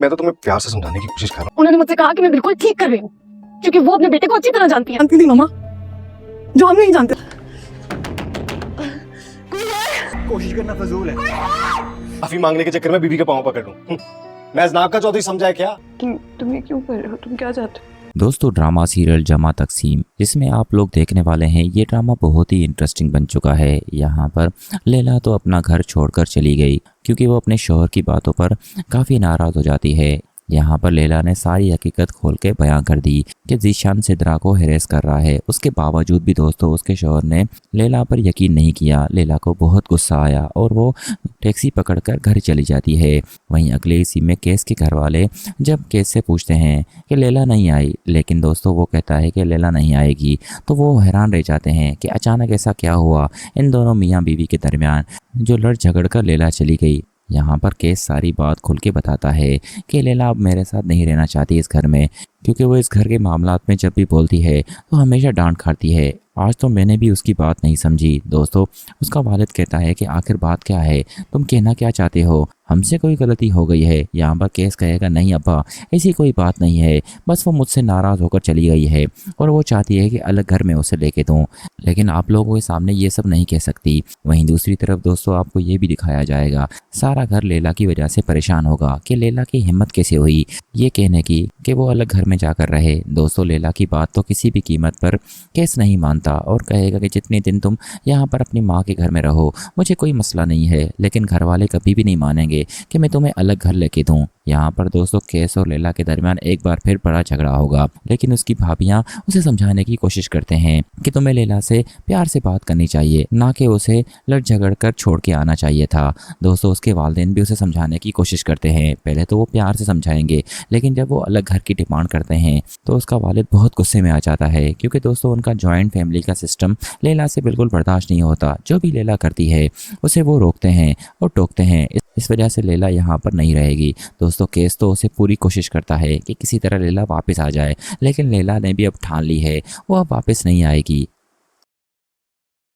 मैं तो तुम्हें प्यार से समझाने की कोशिश कर रहा हूँ। उन्होंने मुझसे कहा कि मैं बिल्कुल ठीक कर रही हूँ, क्योंकि वो अपने बेटे को अच्छी तरह जानती है। जानती थी मामा, जो हम नहीं जानते। कोशिश करना फजूल है। माफी मांगने के चक्कर में बीवी के पांव पकड़ लूं। मैं जनाब का चौधरी समझाया क्या? तुम ये क्यों कर रहे हो? तुम क्या चाहते हो? दोस्तों ड्रामा सीरियल जमा तकसीम जिसमें आप लोग देखने वाले हैं, ये ड्रामा बहुत ही इंटरेस्टिंग बन चुका है। यहाँ पर लैला तो अपना घर छोड़कर चली गई क्योंकि वो अपने शौहर की बातों पर काफ़ी नाराज़ हो जाती है। यहाँ पर लैला ने सारी हकीकत खोल के बयां कर दी कि जीशान सिद्रा को हेरेस कर रहा है। उसके बावजूद भी दोस्तों उसके शौहर ने लैला पर यकीन नहीं किया। लैला को बहुत गुस्सा आया और वो टैक्सी पकड़कर घर चली जाती है। वहीं अगले इसी में केस के घर वाले जब केस से पूछते हैं कि लैला नहीं आई, लेकिन दोस्तों वो कहता है कि लैला नहीं आएगी, तो वो हैरान रह जाते हैं कि अचानक ऐसा क्या हुआ इन दोनों मियाँ बीवी के दरमियान जो लड़ झगड़ कर लैला चली गई। यहाँ पर केस सारी बात खुल के बताता है कि लैला अब मेरे साथ नहीं रहना चाहती इस घर में, क्योंकि वो इस घर के मामलात में जब भी बोलती है तो हमेशा डांट खाती है। आज तो मैंने भी उसकी बात नहीं समझी। दोस्तों उसका वालिद कहता है कि आखिर बात क्या है, तुम कहना क्या चाहते हो, हमसे कोई गलती हो गई है? यहाँ पर केस कहेगा नहीं अब्बा, ऐसी कोई बात नहीं है, बस वो मुझसे नाराज़ होकर चली गई है और वो चाहती है कि अलग घर में उसे लेके दूँ, लेकिन आप लोगों के सामने ये सब नहीं कह सकती। वहीं दूसरी तरफ दोस्तों आपको ये भी दिखाया जाएगा सारा घर लैला की वजह से परेशान होगा कि लैला की हिम्मत कैसे हुई ये कहने की कि वो अलग घर में जाकर रहे। दोस्तों लैला की बात तो किसी भी कीमत पर केस नहीं मानता और कहेगा कि जितने दिन तुम यहाँ पर अपनी माँ के घर में रहो मुझे कोई मसला नहीं है, लेकिन घर वाले कभी भी नहीं मानेंगे कि मैं तुम्हें अलग घर लेके दूँ। यहाँ पर दोस्तों केस और लैला के दरमियान एक बार फिर बड़ा झगड़ा होगा, लेकिन उसकी भाभियाँ उसे समझाने की कोशिश करते हैं कि तुम्हें लैला से प्यार से बात करनी चाहिए, ना कि उसे लड़ झगड़ कर छोड़ के आना चाहिए था। दोस्तों उसके वालिदैन भी उसे समझाने की कोशिश करते हैं। पहले तो वो प्यार से समझाएंगे, लेकिन जब वो अलग घर की डिमांड करते हैं तो उसका वालिद बहुत गुस्से में आ जाता है, क्योंकि दोस्तों उनका जॉइंट फैमिली का सिस्टम लैला से बिल्कुल बर्दाश्त नहीं होता। जो भी लैला करती है उसे वो रोकते हैं और टोकते हैं। इस वजह से लैला यहाँ पर नहीं रहेगी। दोस्तों केस तो उसे पूरी कोशिश करता है कि किसी तरह लैला वापस आ जाए, लेकिन लैला ने भी अब ठान ली है वो अब वापस नहीं आएगी।